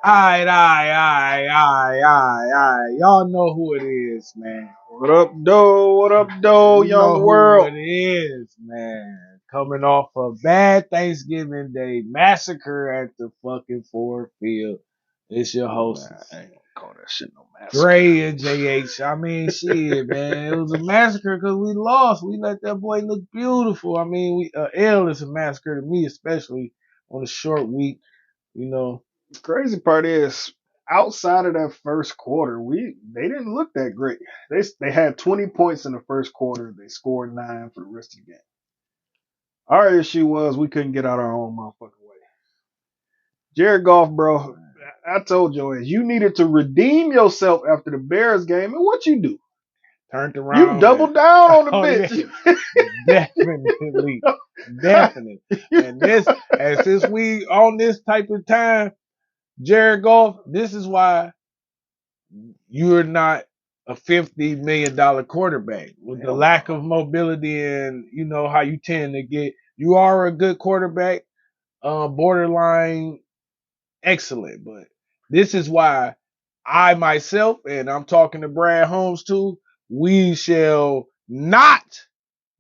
All right. Y'all know who it is, man. What up, though? What up, though, You young know who world? it is, man. Coming off a bad Thanksgiving Day massacre at the fucking Ford Field. It's your Nah, hosts, I ain't gonna call that shit no massacre. Dre and JH. I mean, shit, man. It was a massacre because we lost. We let that boy look beautiful. I mean, L is a massacre to me, especially on a short week. You know, The crazy part is, outside of that first quarter, they didn't look that great. They had 20 points in the first quarter. They scored 9 for the rest of the game. Our issue was we couldn't get out our own motherfucking way. Jared Goff, bro, I told you, you needed to redeem yourself after the Bears game, and what you do? turned You around and doubled down on the oh yeah, bitch. definitely, definitely. And since we on this type of time, Jared Goff, this is why you're not a $50 million quarterback with the Hell lack no. of mobility and you know how you tend to get. You are a good quarterback, borderline excellent, but this is why I myself, and I'm talking to Brad Holmes too, we shall not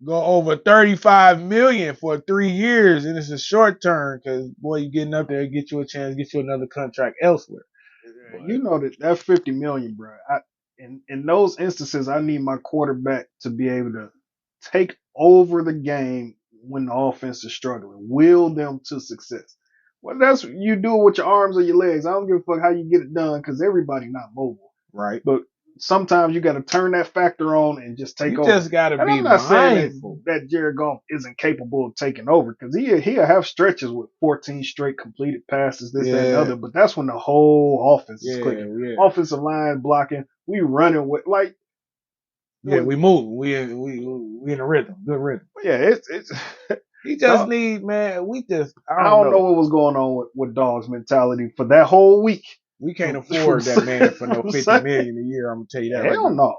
go over 35 million for 3 years, and it's a short term because boy, you getting up there, get you a chance, get you another contract elsewhere. But You know that 50 million, bro. In those instances, I need my quarterback to be able to take over the game when the offense is struggling, will them to success. Well, that's you do it with your arms or your legs. I don't give a fuck how you get it done because everybody not mobile. right, But sometimes you got to turn that factor on and just take you over. just got to And be I'm not saying that mindful. Jared Goff isn't capable of taking over because he'll have stretches with 14 straight completed passes, this, that, and the Yeah, other. But that's when the whole offense is yeah, clicking. yeah, Offensive line blocking, we running with like, yeah. with, We move. We in a rhythm, good rhythm. yeah, it's He just dog. need man. We just I I don't don't know know. what was going on with Dog's mentality for that whole week. We can't From afford that man for no from 50 Sunday. million a year. I'm gonna tell you that right Hell now. no.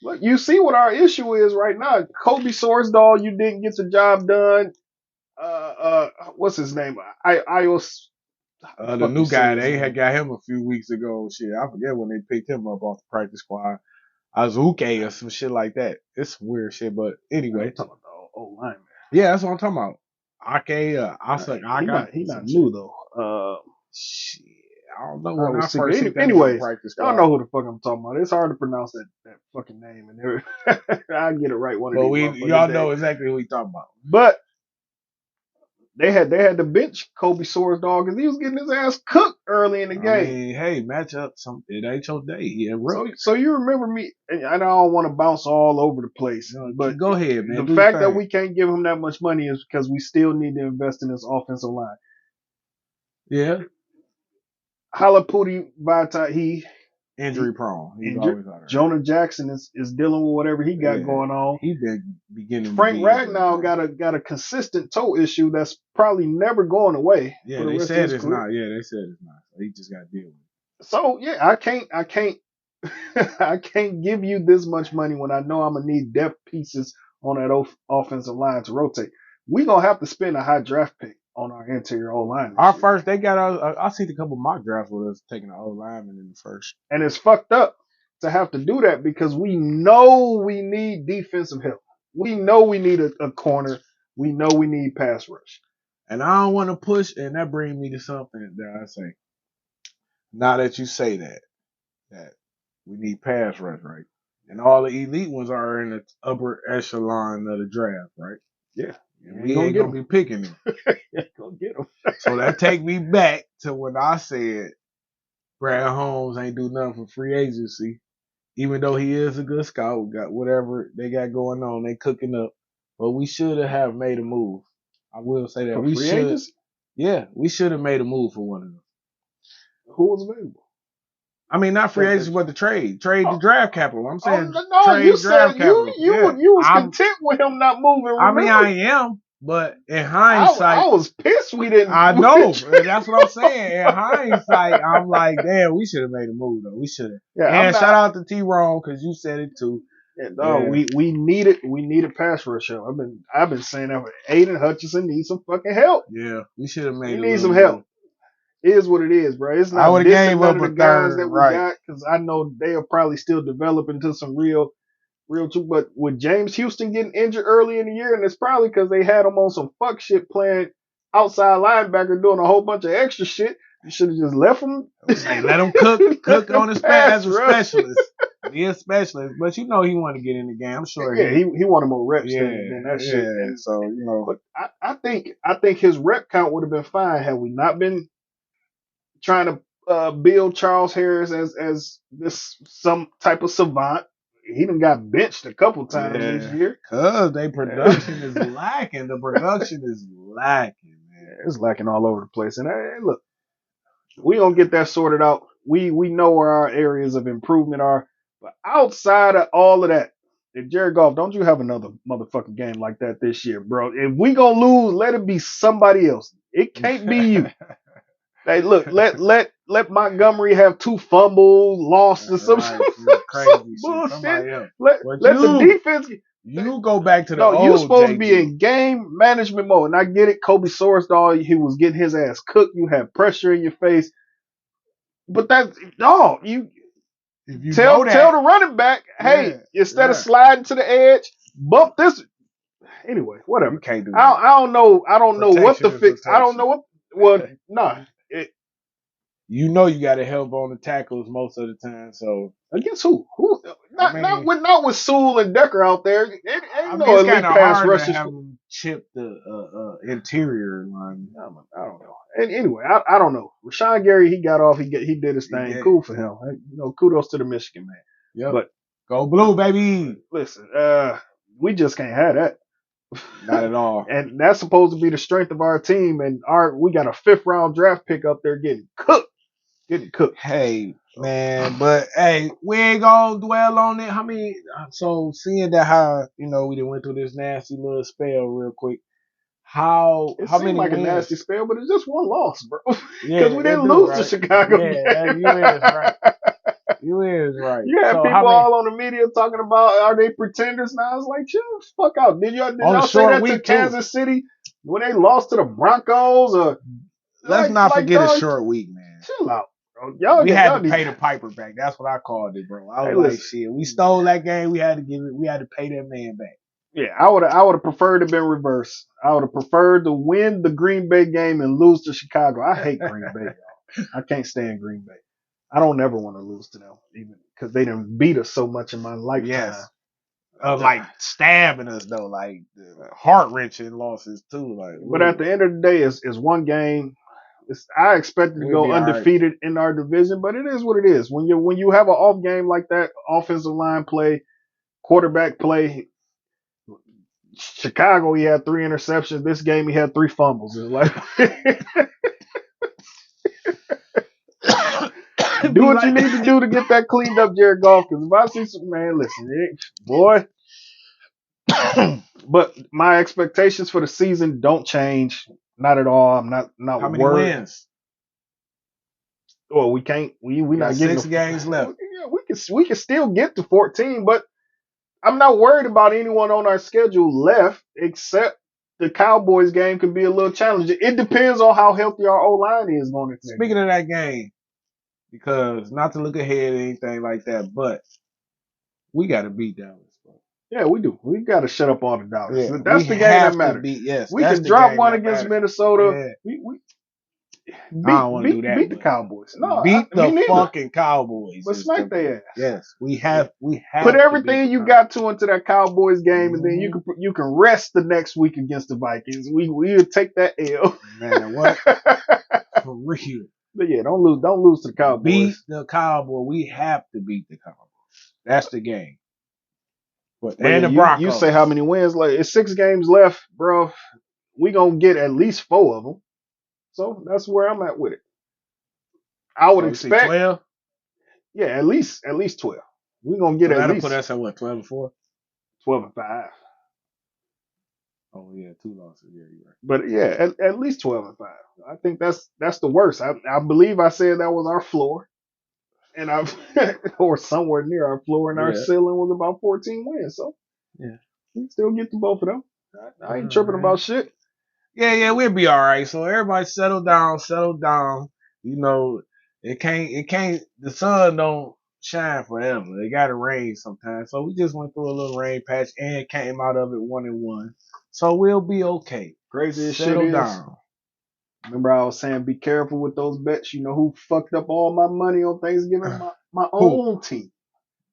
Look, you see what our issue is right now. Kobe Sorsdal, you didn't get the job done. What's his name? Ios. How the The fuck you new say guy, his they had name? got him a few weeks ago. Shit, I forget when they picked him up off the practice squad. Azuke or some shit like that. It's some weird shit, but I'm anyway. talking about the old lineman. Yeah, that's what I'm talking about. Ake, Asak, He Aka, not he or not some shit. new though. Shit, I don't know I when I was thinking. first seen him on the Anyways, practice y'all squad. know who the fuck I'm talking about. It's hard to pronounce that fucking name and everything. I get it right one of But these motherfuckers y'all know days. exactly who we talking about. But they had to bench Kobe Sorsdal because he was getting his ass cooked early in the I game. mean, hey, match up. It ain't your day. He a rookie. So you remember me, and I don't want to bounce all over the place, You know, but go ahead, man. the Do your fact that thing. we can't give him that much money is because we still need to invest in this offensive line. Yeah, Halapudi Vata, he injury prone. He's injured. always out there. Jonah Jackson is dealing with whatever he got Yeah, going on. he been beginning to Frank be injury Ragnow prone. got a consistent toe issue that's probably never going away for Yeah, the they rest of said his it's career. not. Yeah, they said it's not. So he just got to deal with it. So yeah, I can't I can't give you this much money when I know I'm gonna need depth pieces on that offensive line to rotate. We gonna have to spend a high draft pick on our interior O line Our this year, first, they got. I seen a couple mock drafts with us taking an old lineman in the first. and it's fucked up to have to do that because we know we need defensive help. We know we need a corner. We know we need pass rush. And I don't want to push, and that brings me to something that I say. Now that you say that we need pass rush, right? And all the elite ones are in the upper echelon of the draft, right? Yeah, And you ain't we gonna ain't get gonna them. be picking them. You ain't gonna get them. So that take me back to when I said Brad Holmes ain't do nothing for free agency, even though he is a good scout. Got whatever they got going on, they cooking up. But we should have made a move. I will say that For we free should. agents, Yeah, we should have made a move for one of them. who was available? I mean, not free That agents, that but the trade. Trade the oh, draft capital. I'm oh saying no, you trade said draft capital. Yeah. you was I'm content with him not moving. I mean I Remember, am, but in I hindsight, was pissed we didn't. I know. That's what I'm saying. In hindsight, I'm like, damn, we should have made a move though. We should have. Yeah, I'm And not. shout out to T Rone because you said it too. Yeah, no, Yeah. we needed pass rush help. I've been saying that. For Aiden Hutchinson needs some fucking help. Yeah. We should have He made a needs little some help. move. is what it is, bro. It's I not would have dissing gave none up of a the guys third, that we right? got because I know they'll probably still develop into some real true. But with James Houston getting injured early in the year, and it's probably because they had him on some fuck shit playing outside linebacker doing a whole bunch of extra shit. You should have just left him. Say let him cook on his as pass a rush. specialist, be a specialist. But you know he wanted to get in the game. I'm sure Yeah, he wanted more reps yeah, than that shit. yeah. And So you know, but I think his rep count would have been fine had we not been trying to build Charles Harris as this some type of savant. He done got benched a couple times this yeah, year. cause they production is lacking. The production is lacking, man. It's lacking all over the place. And hey, look, we gonna get that sorted out. We know where our areas of improvement are. But outside of all of that, Jared Goff, don't you have another motherfucking game like that this year, bro? If we gonna lose, let it be somebody else. It can't be you. Hey, look, let Montgomery have 2 fumbles, lost or some, Right, some crazy shit. bullshit. Somebody else. Let But the defense. you go back to the No, you old supposed to be JG. in game management mode. And I get it, Kobe Sorsdal, he was getting his ass cooked. You had pressure in your face. But that's no, you If you tell know that, the running back, hey, yeah, instead of yeah. sliding to the edge, bump this. Anyway, whatever. You can't do that. I don't know. I don't know what the Protection is fix. I don't protection. know what. Well, nah. You know you got to help on the tackles most of the time. So Against who? Who? Not I mean, not with Sewell and Decker out there. Ain't no it's elite kind of pass hard to rushers. have them chip the interior line. I don't know. And anyway, I don't know. Rashawn Gary, he got off. He did his He thing. did. Cool for him. Kudos to the Michigan man. Yep. But Go blue, baby. listen, we just can't have that. Not at all. And that's supposed to be the strength of our team. And we got a 5th round draft pick up there getting cooked. Hey, man, but hey, we ain't gonna dwell on it. So seeing that how, we done went through this nasty little spell real quick. It How seemed many like wins? a nasty spell, but it's just one loss, bro. Because Yeah, we didn't it do, lose right? to Chicago. Yeah, you is right. You is right. You had So people all on the media talking about are they pretenders now? I was like, chill the fuck out. Did on y'all the say short that to week too. Kansas City when they lost to the Broncos? Or Let's not forget a short week, man. Chill out, bro. We had to pay the piper back. That's what I called it, bro. I was like, shit, we stole that game. We had to pay that man back. Yeah, I would have preferred to been reversed. I would have preferred to win the Green Bay game and lose to Chicago. I hate Green Bay, y'all. I can't stand Green Bay. I don't ever want to lose to them, even because they done beat us so much in my lifetime. Yes. Like stabbing us though, like heart wrenching losses too. Like, but at the end of the day, it's one game. I expected to go undefeated in our division, but it is what it is. When you have an off game like that, offensive line play, quarterback play. Chicago, he had 3 interceptions. This game, he had 3 fumbles. It's like, do what you need to do to get that cleaned up, Jared Goff. Because if I see some man, listen, boy. But my expectations for the season don't change, not at all. I'm not how many worried. wins? Well, we can't. We not getting 6 games left. Yeah, we can still get to 14, but I'm not worried about anyone on our schedule left, except the Cowboys game could be a little challenging. It depends on how healthy our O line is going into. Speaking of that game, because not to look ahead or anything like that, but we got to beat Dallas, bro. Yeah, we do. We got to shut up all the doubters. Yeah, that's the game that matters. Yes, we can drop one against Minnesota. Yeah. I don't want to do that. Beat the Cowboys. No, beat the fucking Cowboys. But smack their ass. Yes, we have. Put everything you got to into that Cowboys game, and then you can rest the next week against the Vikings. We'll take that L. Man, what? For real. But yeah, don't lose to the Cowboys. Beat the Cowboys. We have to beat the Cowboys. That's the game. And the Broncos. You say how many wins? Like it's 6 games left, bro. We gonna get at least 4 of them. So that's where I'm at with it. I would expect 12. Yeah, at least 12. We're gonna get at least. Put us at what? 12-4. 12-5. Oh yeah, 2 losses. Yeah, you're right. But yeah, at least 12-5. I think that's the worst. I believe I said that was our floor, and or somewhere near our floor, and our ceiling was about 14 wins. So yeah, we can still get to both of them. I ain't tripping about shit. Yeah, we'll be all right. So everybody settle down. You know, the sun don't shine forever. It gotta rain sometimes. So we just went through a little rain patch and came out of it 1-1. So we'll be okay. Craziest shit Settle is, down. remember I was saying be careful with those bets. You know who fucked up all my money on Thanksgiving? My Who? own team.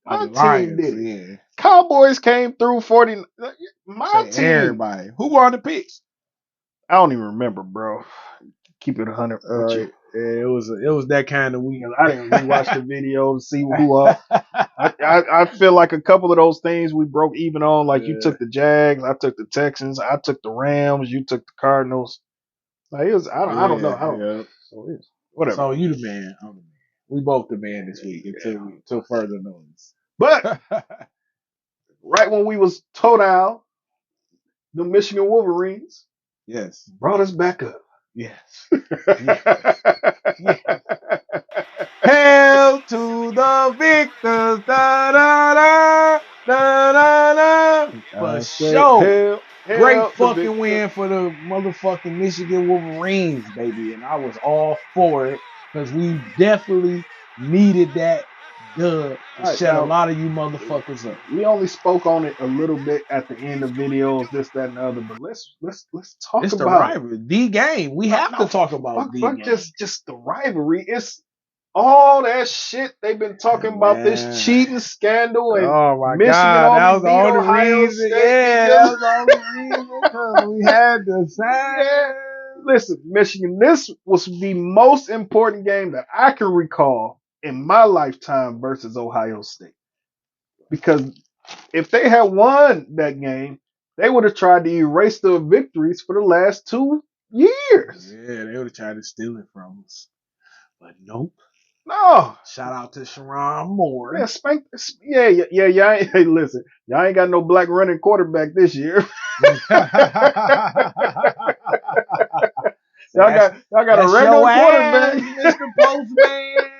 Oh, My the team Lions, did it. yeah. Cowboys came through 40. My Say team. everybody. Who won the picks? I don't even remember, bro. Keep it 100 with you. Yeah, it was that kind of week. I didn't rewatch the video to see who up. I feel like a couple of those things we broke even on. Like you Yeah, took the Jags, I took the Texans, I took the Rams, you took the Cardinals. Like it was, I don't know. yeah. So it's whatever. So you the man. I'm the man. We both the man this week until further notice. But right when we was toe down, the Michigan Wolverines Yes. brought us back up. Yes. Yes. Yes. Hail to the victors. Da da da da da da. For sure. Great Hell the fucking victor. win for the motherfucking Michigan Wolverines, baby. And I was all for it because we definitely needed that dub All to right, shut a now lot of you motherfuckers up. we only spoke on it a little bit at the end of videos, this, that, and the other. But let's talk It's the about it. rivalry, the game. We have to talk about the Fuck game. just the rivalry. It's all that shit they've been talking about, this Man. cheating scandal, and Oh my Michigan God, that only was the beat only Ohio reason. State Yeah, that because was the only reason because we had the yeah. same. Listen, Michigan, this was the most important game that I can recall in my lifetime versus Ohio State. Because if they had won that game, they would have tried to erase the victories for the last 2 years. Yeah, they would have tried to steal it from us, but nope. No. Shout out to Sharon Moore. Yeah, spank. Yeah. Hey, listen, y'all ain't got no black running quarterback this year. y'all got a That's regular your quarterback. ass, Mr. Postman.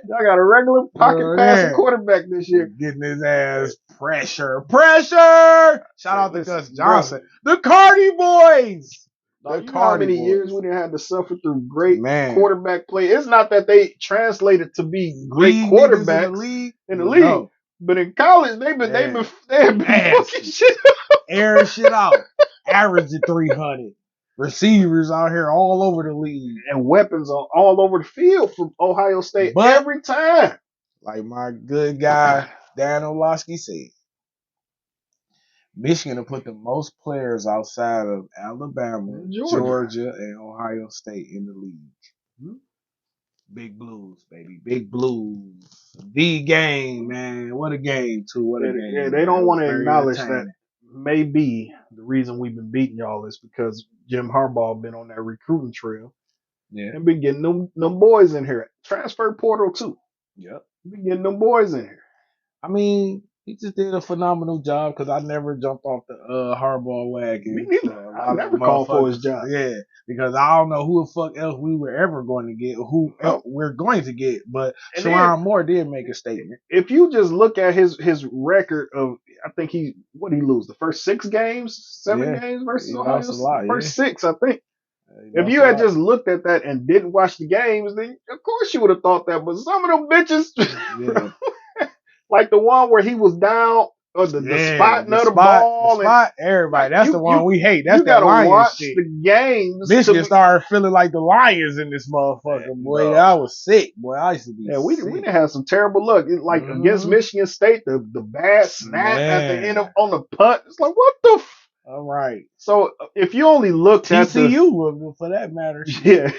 Y'all got a regular pocket passing Yeah. quarterback this year. Getting his ass pressure. Shout out to Gus Johnson. The Cardi Boys. Now, The you know how Cardi many years Boys. we didn't have to suffer through great Man. quarterback play? It's not that they translated to be great League niggas quarterbacks in the league. No. But in college, they have been fucking shit up. Airing shit out. Averaging 300. Receivers out here all over the league. And weapons all over the field from Ohio State every time. Like my good guy, Dan Orlovsky said, Michigan will put the most players outside of Alabama, Georgia, and Ohio State in the league. Mm-hmm. Big Blues, baby. Big Blues. The game, man. What a game, too. What a game. Yeah, they don't want to acknowledge that maybe the reason we've been beating y'all is because Jim Harbaugh been on that recruiting trail. Yeah. And been getting them boys in here. Transfer portal, too. Yep. Been getting them boys in here. I mean, he just did a phenomenal job because I never jumped off the Harbaugh wagon. Me neither. I never called for his job. Yeah, because I don't know who the fuck else we were ever going to get, who else we're going to get. But Sharon Moore did make a statement. If you just look at his record of, I think he lose? The first 6 games, 7 games versus Ohio State? First 6, I think. If you had just looked at that and didn't watch the games, then of course you would have thought that. But some of them bitches, like the one where he was down, or the spot and the ball, everybody. That's the one we hate. That's you that Lions watch shit. The games. Michigan started feeling like the Lions in this motherfucker, boy. No. I was sick, boy. I used to be. Yeah, we didn't have some terrible luck. Like against Michigan State, the bad snap at the end on the punt. It's like, what the. All right. So if you only looked at TCU, for that matter. Yeah.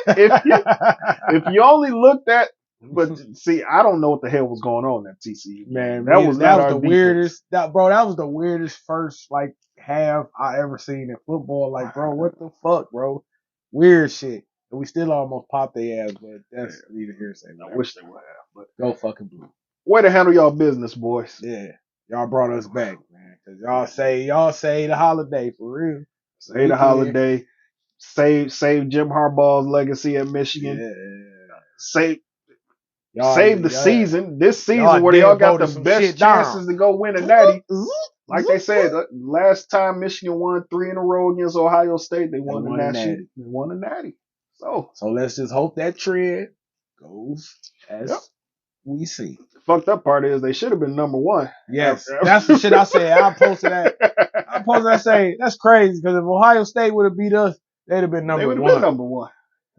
if you only looked at. But see, I don't know what the hell was going on at TCU. Man, that was the weirdest. That was the weirdest first half I ever seen in football. Like, bro, what the fuck, bro? Weird shit. And we still almost popped their ass, but that's neither here nor there. I wish they would have. But go fucking blue. Way to handle y'all business, boys. Yeah, y'all brought us back, man. Cause y'all say the holiday for real. Say the holiday. Save Jim Harbaugh's legacy at Michigan. Yeah. Save the season. This season where y'all got the best chances to go win a natty. Like they said, last time Michigan won 3 in a row against Ohio State, they won a natty. They won a natty. So let's just hope that trend goes yep. as we see. The fucked up part is they should have been number one. Yes, that's the shit I said. I posted that. I say that's crazy because if Ohio State would have beat us, they'd have been They number would have one. been number one.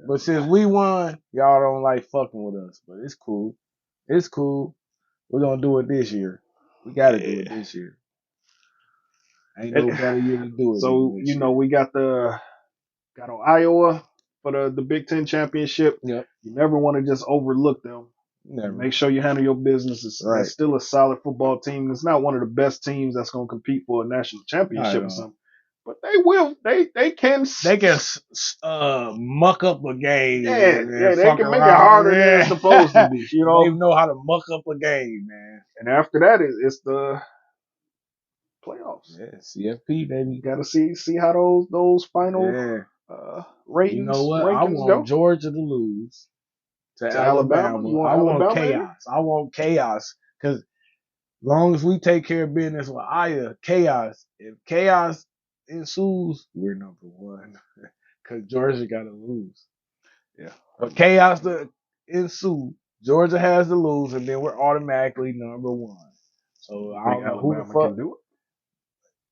But since we won, y'all don't like fucking with us. But it's cool. It's cool. We're gonna do it this year. We gotta do it this year. Ain't no better year to do it So than this year. we got on Iowa for the Big Ten championship. Yep. You never want to just overlook them. Never. Make sure you handle your business. It's Right. That's still a solid football team. It's not one of the best teams that's going to compete for a national championship or something. But they will. They can. They can muck up a game. Yeah, they can make it harder than it's supposed to be. You know, they know how to muck up a game, man. And after that, it's the playoffs. Yeah, CFP, baby. You got to see how those final ratings. You know what? I want go. Georgia to lose to Alabama. I want chaos. I want chaos because long as we take care of business with Aya, chaos. If chaos ensues, we're number one because Georgia got to lose. Yeah. But chaos to ensue, Georgia has to lose, and then we're automatically number one. So I don't know who the fuck can do it.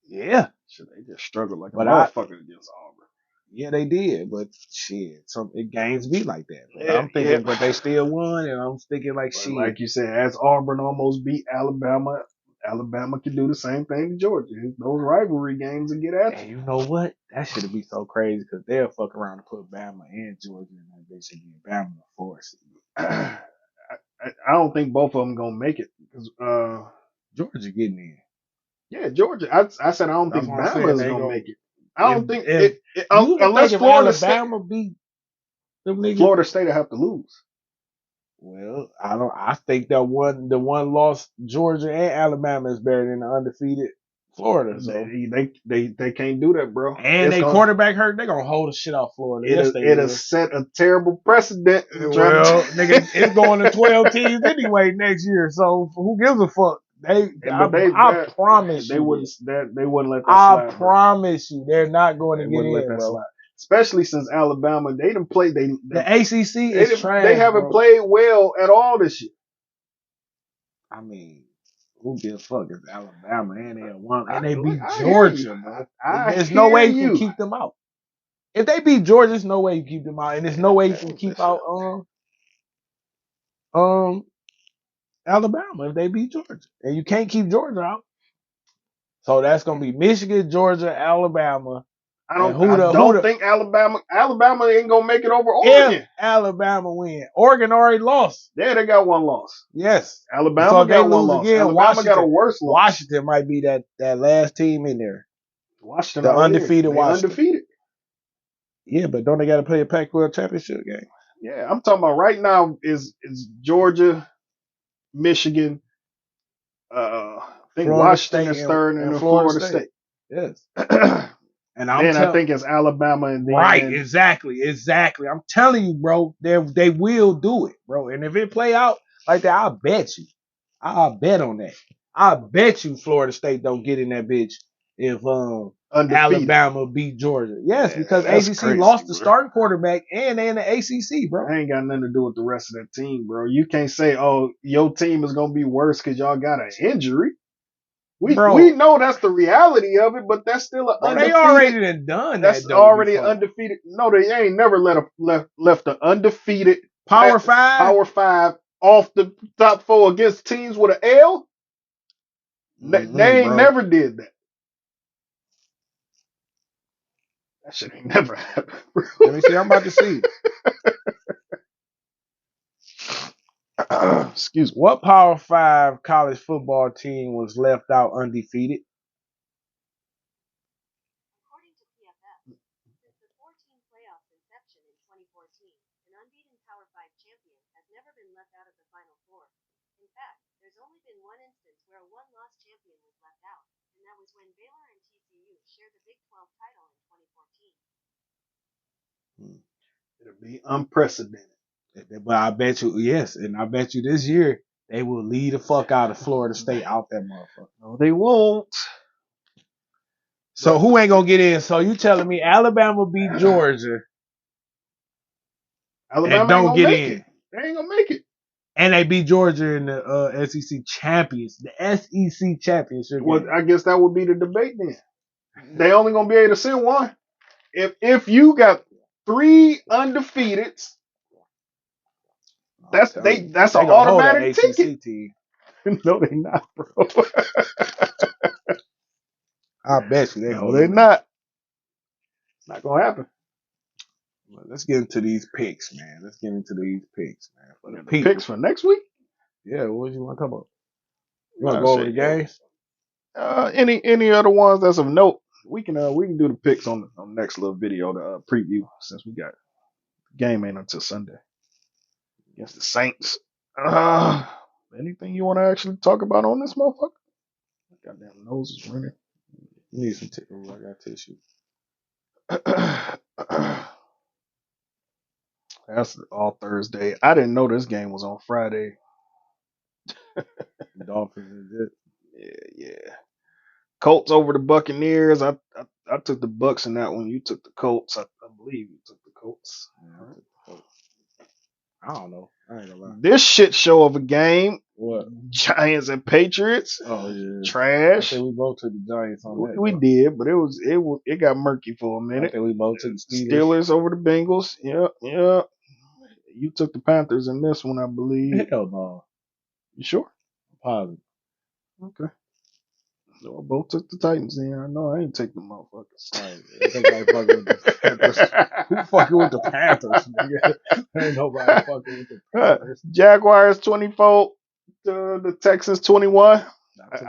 Yeah. Shit, they just struggled like a motherfucker against Auburn. Yeah, they did, but shit, games be like that. But I'm thinking, but they still won, and I'm thinking like shit. Like you said, as Auburn almost beat Alabama, Alabama can do the same thing to Georgia. Those rivalry games and get at you. And you know what? That should be so crazy because they'll fuck around and put Bama and Georgia in that bitch and get Bama to force it. I don't think both of them gonna make it because Georgia getting in. Yeah, Georgia. I said I don't think Bama is gonna make it. I don't think unless Florida Alabama beat them niggas. Florida State will have to lose. Well, I think that the one lost Georgia and Alabama is better than the undefeated Florida. So they can't do that, bro. And they quarterback hurt. They gonna hold the shit out Florida. It'll set a terrible precedent. Well, nigga, it's going to 12 teams anyway next year. So who gives a fuck? I promise they wouldn't let that slide. I promise you, they're not going to get in, bro. Slide. Especially since Alabama, they didn't play. The ACC is trash. They haven't played well at all this year. I mean, who gives a fuck? It's Alabama and they won, and they beat Georgia, bro. There's no way you can keep them out. If they beat Georgia, there's no way you keep them out, and there's no way you can keep out Alabama if they beat Georgia. And you can't keep Georgia out. So that's going to be Michigan, Georgia, Alabama. I don't think Alabama ain't going to make it over Oregon. If Alabama win. Oregon already lost. Yeah, they got one loss. Yes. Alabama got one loss. Again, Alabama got a worse loss. Washington might be that last team in there. Washington. The undefeated Washington. Undefeated. Yeah, but don't they got to play a Pac-12 championship game? Yeah, I'm talking about right now is Georgia, Michigan, I think Florida Washington State is third, and Florida State. Yes. And I think it's Alabama and then right, exactly. I'm telling you, bro, they will do it, bro. And if it play out like that, I'll bet you. I'll bet on that. I bet you Florida State don't get in that bitch if Alabama beat Georgia. Yes, because ACC lost the starting quarterback and they in the ACC, bro. That ain't got nothing to do with the rest of that team, bro. You can't say, oh, your team is gonna be worse because y'all got an injury. We know that's the reality of it, but that's still an undefeated. They already done that. That's already undefeated. No, they ain't never left an undefeated Power Five off the top four against teams with an L. They ain't never did that. That shit ain't never happened, bro. Let me see. I'm about to see. Excuse me. What Power 5 college football team was left out undefeated? According to PFF, since the 14 playoff inception in 2014, an unbeaten Power 5 champion has never been left out of the Final Four. In fact, there's only been one instance where a one-loss champion was left out, and that was when Baylor and TCU shared the Big 12 title in 2014. It'll be unprecedented. But I bet you, yes, and I bet you this year they will lead the fuck out of Florida State out that motherfucker. No, they won't. So who ain't gonna get in? So you telling me Alabama beat Georgia Alabama and ain't don't gonna get make in. it. They ain't gonna make it. And they beat Georgia in the SEC champions, the SEC championship Well, game. I guess that would be the debate then. They only gonna be able to send one. If you got 3 undefeateds, I'm telling you, that's an they gonna hold that automatic ticket. ACC team. No, they not, bro. I bet you they No, hold they them. not. It's not gonna happen. But let's get into these picks, man. Let's get into these picks, man. For the The people. picks for next week. Yeah, what you want to talk about? You want to Nah, go over the shit. games? Any other ones that's of note? We can do the picks on the next little video to preview since we got game ain't until Sunday against the Saints. Anything you want to actually talk about on this motherfucker? Goddamn nose is running. You need some I got tissue. That's all Thursday. I didn't know this game was on Friday. Dolphins and Jets. Yeah. Colts over the Buccaneers. I took the Bucks in that one. You took the Colts. I believe you took the Colts. Yeah, I took the Colts. I don't know. I ain't gonna lie. This shit show of a game. What? Giants and Patriots. Oh yeah. I Trash. think we both took the Giants on that. We did, but it got murky for a I minute. think we both took the Steelers. Steelers over the Bengals. Yep. You took the Panthers in this one, I believe. Hell no. You sure? Positive. Okay. So I both took the Titans in. I know I ain't take the motherfuckers. Right. I think I fucking with the Panthers. Who fucking with the Panthers, nigga? Ain't nobody fucking with the Panthers. Jaguars 24, the Texans 21.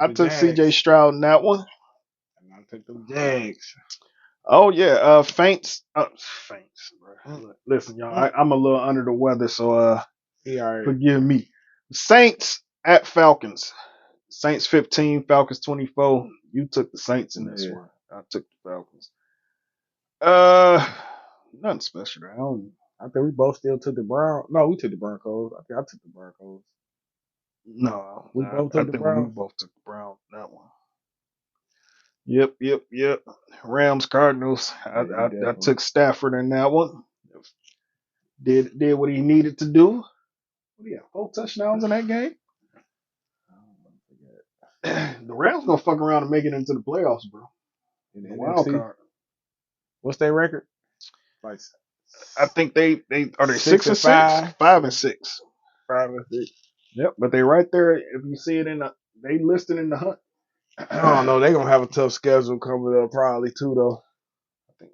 I took Jags. CJ Stroud in that one. And I took them Jags. Oh yeah, Faints. Faints, bro. Listen, y'all, I'm a little under the weather, so forgive me. Saints at Falcons. Saints 15, Falcons 24. You took the Saints in this one. I took the Falcons. Nothing special. I think we both still took the Browns. No, we took the Broncos. I think I took the Broncos. No, we both took the Browns. We both took the Browns. That one. Yep. Rams, Cardinals. I took Stafford in that one. Did what he needed to do. What do you have? 4 touchdowns in that game. The Rams gonna fuck around and make it into the playoffs, bro. In the wild NFC? card. What's their record? Like, I think they are they 6 and 5? 5 and 6. 5 and 6. Yep, but they right there. If you see it they listed in the hunt. I don't know. They're gonna have a tough schedule coming up probably too, though. I think.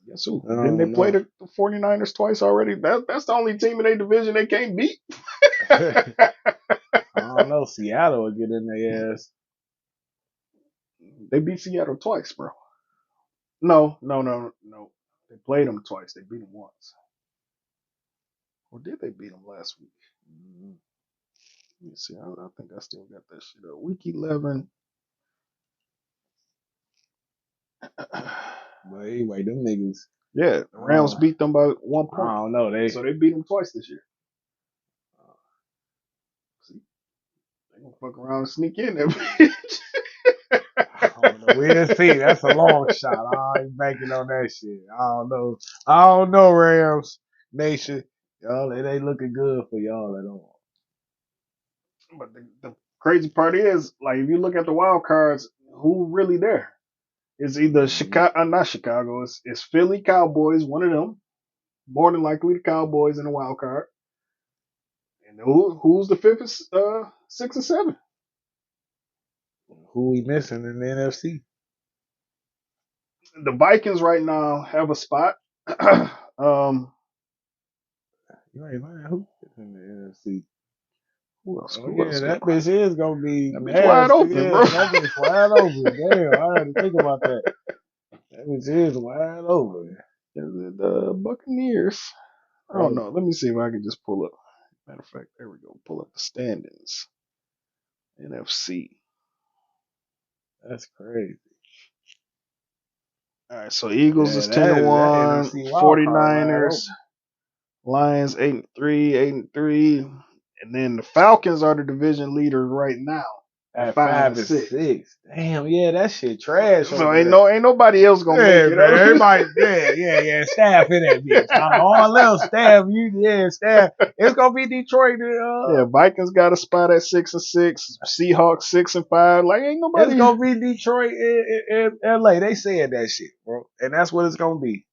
Guess who? Didn't they play the 49ers twice already? That's the only team in their division they can't beat. I don't know. Seattle will get in their ass. They beat Seattle twice, bro. No. They played them twice. They beat them once. Or did they beat them last week? Let me see. I think I still got that shit up. Week 11. But anyway, them niggas. Yeah, the Rams beat them by 1 point. I don't know. So they beat them twice this year. See, they gonna fuck around and sneak in there, bitch. We'll see. That's a long shot. I ain't banking on that shit. I don't know, Rams Nation. Y'all, it ain't looking good for y'all at all. But the crazy part is, like, if you look at the wild cards, who really there? It's either not Chicago. It's Philly Cowboys, one of them. More than likely the Cowboys in the wild card. And who's the fifth, 6 or 7? Who we missing in the NFC? The Vikings right now have a spot. You ain't lying. Who in the NFC? Who else? That bitch is gonna be wide open, bro. That bitch wide open. Damn, I had to think about that. That bitch is wide open. The Buccaneers. I don't know. Let me see if I can just pull up. Matter of fact, there we go. Pull up the standings. NFC. That's crazy. All right, so Eagles is 10-1, 49ers, Lions 8-3, 8-3, and then the Falcons are the division leaders right now At 5 5 and and 6. 6. Damn, yeah, that shit trash. So over ain't there. nobody else gonna Yeah, make it. man. Everybody, yeah, staff in that bitch. All else, staff, staff. It's gonna be Detroit. Yeah, Vikings got a spot at 6 and 6. Seahawks 6 and 5. Like ain't It's nobody. gonna be Detroit and LA. They said that shit, bro, and that's what it's gonna be.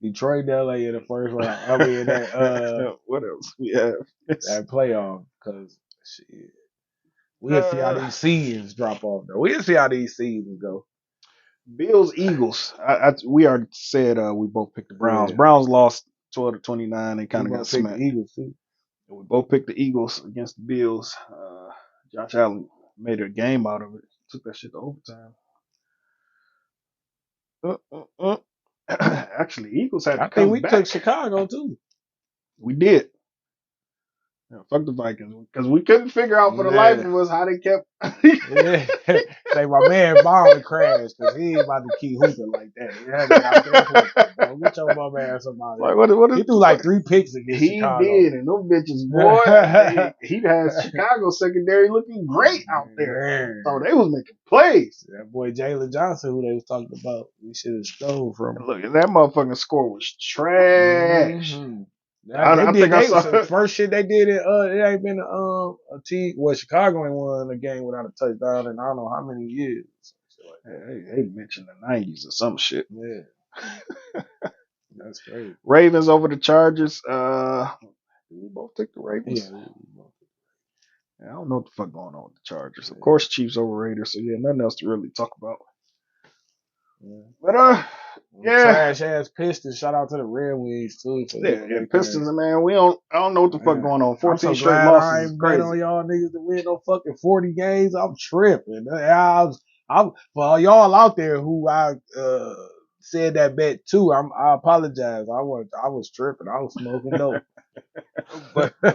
Detroit, and LA in the first round. I mean that What else we have? that playoff, because shit, we'll see how these seasons drop off though. We'll see how these seasons go. Bills Eagles. We already said we both picked the Browns. Yeah. Browns lost 12-29. They We kind of got both picked the smacked. Eagles too. We both picked the Eagles against the Bills. Josh Allen made a game out of it. Took that shit to overtime. Actually, Eagles had I to think come we took back. Chicago too. We did. Yeah, fuck the Vikings because we couldn't figure out for the life of us how they kept. Yeah. Say my man bound to crash because he ain't about to keep hooping like that. He had to get out there hooping, bro. Get your bum ass up out Like, here. what is He threw like 3 picks against he Chicago. did, and them bitches, boy, he had Chicago secondary looking great out there. Man. So they was making plays. That boy Jalen Johnson, who they was talking about, we should have stole from. And look, and that motherfucking score was trash. Mm-hmm. I think I saw the first shit they did. It ain't been a team. Well, Chicago ain't won a game without a touchdown in I don't know how many years. They mentioned the 90s or some shit. Yeah, that's crazy. Ravens over the Chargers. We both took the Ravens. Yeah, I don't know what the fuck going on with the Chargers. Of course, Chiefs over Raiders. So yeah, nothing else to really talk about. yeah. But yeah, Trash ass Pistons. Shout out to the Red Wings too. yeah, Pistons, man. I don't know what the fuck going on. 14 I'm so straight glad losses I is ain't bet crazy. on y'all niggas to win no fucking 40 games. I'm tripping. I'm for y'all out there who I said that bet too. I apologize. I was tripping. I was smoking dope. But I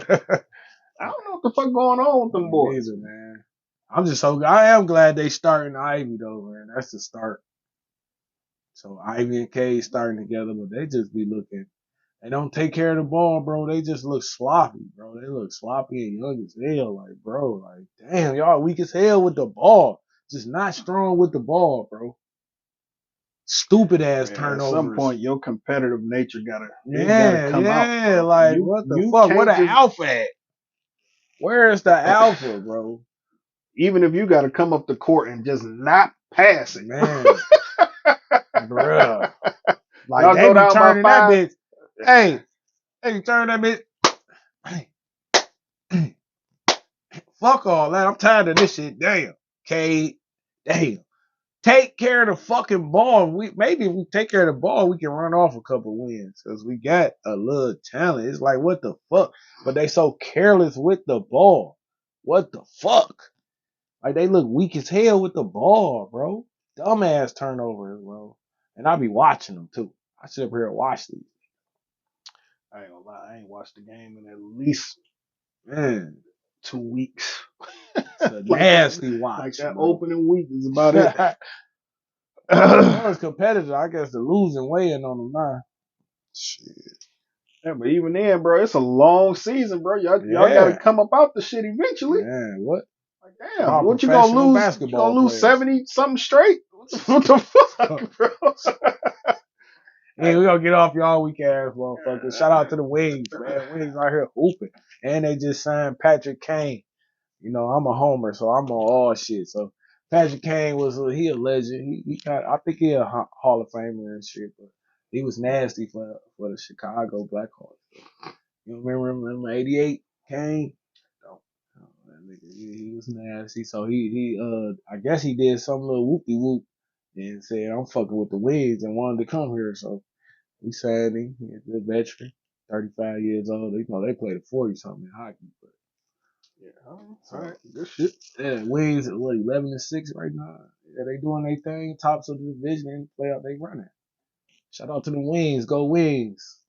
don't know what the fuck going on with them boys. Either, man. I am glad they starting Ivy though, man. That's the start. So Ivy and K starting together, but they just be looking. They don't take care of the ball, bro. They just look sloppy, bro. They look sloppy and young as hell. Like, bro, damn, y'all weak as hell with the ball. Just not strong with the ball, bro. Stupid ass turnovers. At some point, your competitive nature gotta come out. Yeah, like what the fuck? Where the alpha at? Where's the alpha, bro? Even if you gotta come up the court and just not pass it, man, bruh. Like y'all they go be down turning by 5. that bitch. Hey, they be turning that bitch. Hey. Fuck all that. I'm tired of this shit. Damn. K. Damn. Take care of the fucking ball. Maybe if we take care of the ball, we can run off a couple wins. Because we got a little talent. It's like, what the fuck? But they so careless with the ball. What the fuck? Like they look weak as hell with the ball, bro. Dumbass turnovers, bro. And I be watching them too. I sit up here and watch these. I ain't gonna lie, I ain't watched the game in at least 2 weeks. It's a nasty watch. Like that bro. opening week is about it. It's competitive. I guess the losing weighing on them now. Shit. Yeah, but even then, bro, it's a long season, bro. Y'all gotta come up out the shit eventually. Man, what? Like, damn, what you gonna lose? You gonna lose 70 something straight? What the fuck, bro? Hey, we gonna get off y'all weak ass motherfuckers. Shout out to the Wings, man. Wings out here hooping. And they just signed Patrick Kane. You know, I'm a homer, so I'm on all shit. So Patrick Kane he a legend. I think he a Hall of Famer and shit, but he was nasty for the Chicago Blackhawks. You remember 88 Kane? That nigga, he was nasty. So I guess he did some little whoopty whoop and said, I'm fucking with the Wings and wanted to come here. So we signed him. He's a good veteran, 35 years old. You know, they played at 40 something in hockey, but yeah, all right, good shit. Yeah, Wings at 11-6 right now. Yeah, they doing their thing, tops of the division and playoff they running. Shout out to the Wings, go Wings.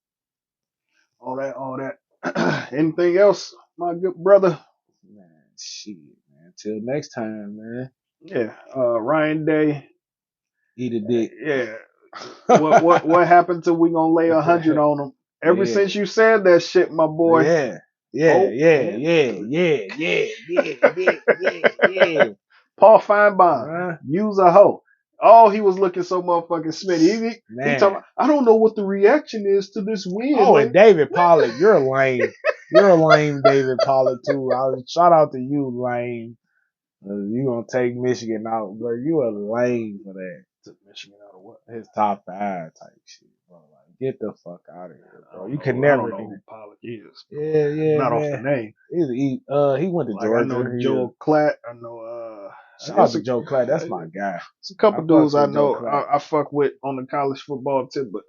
All that. Anything else, my good brother? Man, shit, man. Till next time, man. Yeah, Ryan Day. Eat a dick. Yeah. What happened to we gonna lay 100 on him? Ever since you said that shit, my boy. Yeah. Yeah. Paul Feinbaum, Huh? use a hoe. Oh, he was looking so motherfucking smitty. He talking. Man. I don't know what the reaction is to this win. Oh, Like, and David Pollock, you're lame. You're a lame David Pollock too. Shout out to you, lame. You gonna take Michigan out, bro? You a lame for that. took Michigan out of what? His top 5 type shit, bro. Like, get the fuck out of here, I bro. don't You could know. I don't never know do who that. Pollock is. Yeah, Not off the man. name. He went to Like I know Georgia. Joel Klatt. I know. Shout out It's to Joe Clay. That's my guy. it's a I couple dudes fucks I with Joe know. Clay. I fuck with on the college football tip, but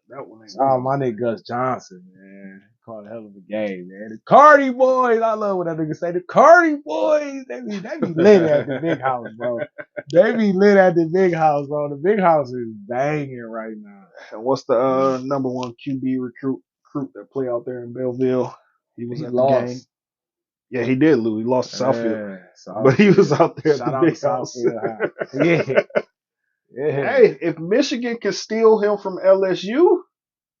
that one ain't Shout one out of my them. nigga Gus Johnson, man. Called a hell of a game, man. The Cardi boys. I love when that nigga say the Cardi boys. They be lit at the big house, bro. They be lit at the big house, bro. The big house is banging right now. And what's the number one QB recruit that play out there in Belleville? He was He at the game. lost. Yeah, he did lose. He lost to Southfield, Yeah, but he was Southfield. out there at Shout the out to big house. Southfield High. Yeah, yeah. Hey, if Michigan can steal him from LSU,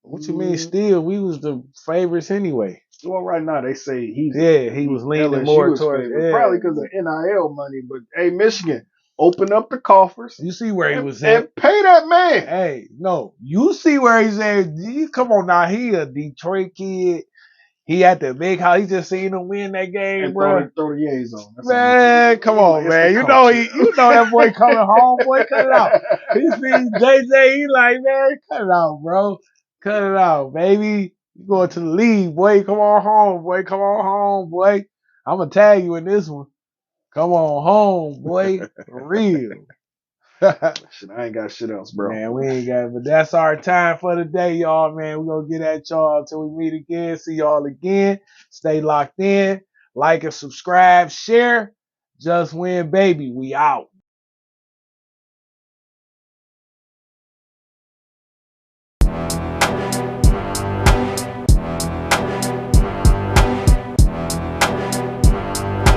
What you mean still? We was the favorites anyway. well, right now they say Yeah, he was leaning more LSU is towards, favorite, probably because of NIL money. But hey, Michigan, open up the coffers you see where he and, was at. and pay that man. Hey, no, you see where he's at. Come on now, he a Detroit kid. He at the big house. He just seen him win that game, And bro. throw the A's on. That's all Man, come on, it's the man. You culture. know that boy coming home, boy. Cut it out. He seen JJ. He like, man, cut it out, bro. Cut it out, baby. You going to the league, boy. Come on home, boy. Come on home, boy. I'm gonna tag you in this one. Come on home, boy. For real. Shit, I ain't got shit else, bro. Man, we ain't got it, but that's our time for the day, y'all, man. We're gonna get at y'all until we meet again. See y'all again. Stay locked in. Like and subscribe, share. Just win, baby. We out.